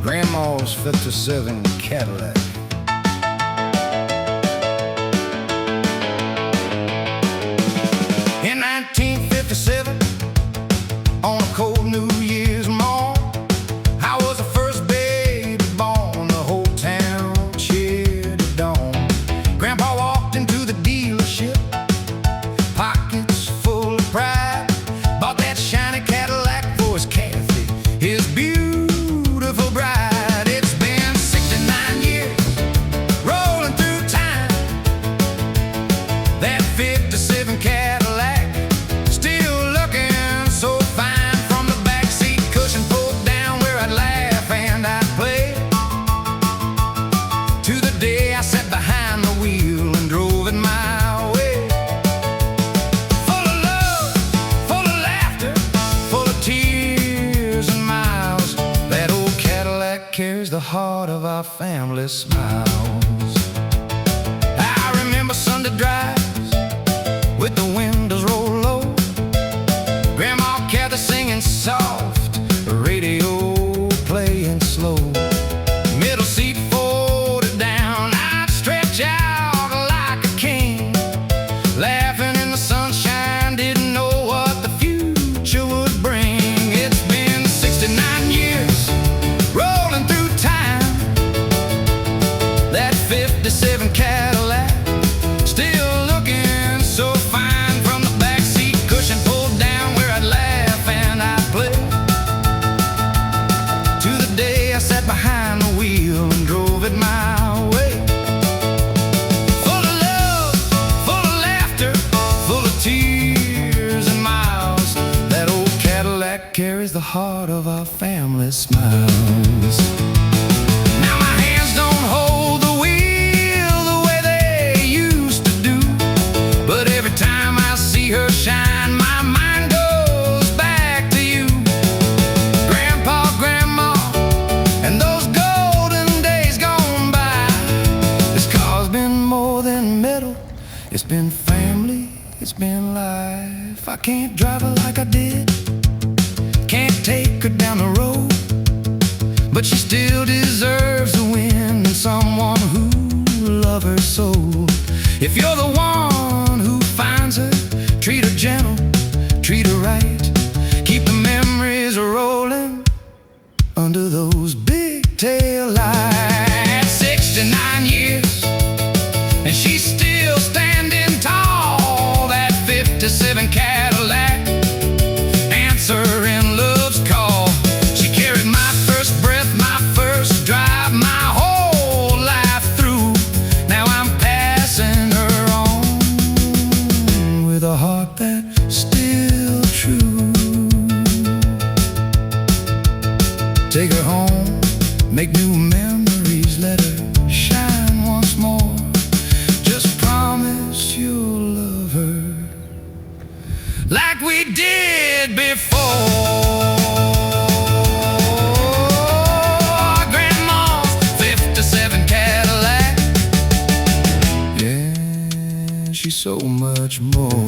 Grandma's '57 Cadillac. In 1957, on a cold New Year's morn, I was the first baby born. The whole town cheered at dawn. Grandpa walked into the dealership, pockets full of pride. Bought that shiny Cadillac for his Kathy, his beautiful bride. It's been 69 years, rolling through time. That '57 Cadillac, still looking so fine. From the backseat cushion pulled down where I'd laugh and I'd play, to the day I sat behind the wheel and drove it my way. Full of love, full of laughter, full of tears and miles. That old Cadillac carries the heart of our family smiles. I remember Sunday drives with the windows rolled low, Grandma Kathy singing soft, the radio playing slow. Middle seat folded down, I'd stretch out like a king, laughing in the sunshine, didn't know what the future would bring. It's been 69 years, rolling through time. That '57 Cadillac, still looking so fine. From the backseat cushion pulled down where I'd laugh and I'd play, to the day I sat behind the wheel and drove it my way. Full of love, full of laughter, full of tears and miles. That old Cadillac carries the heart of our family smiles. Now my hands don't hold the wheel the way they used to do, but every time I see her shine, my mind goes back to you. Grandpa, Grandma, and those golden days gone by. This car's been more than metal, it's been family, it's been life. I can't drive her like I did, can't take her down the road, but she still deserves a win, and someone who loves her so. If you're the one who finds her, treat her gentle, treat her right. Keep the memories rolling under those big tail lights. 69 years, and she's still standing tall. That '57 Cadillac, answering love's call. She carried my first breath, my first drive, my whole life through. Now I'm passing her on with a heart that's still true. Take her home, make new memories, let her shine once more. Just promise you'll love her like we did before. Grandma's '57 Cadillac, yeah, she's so much more.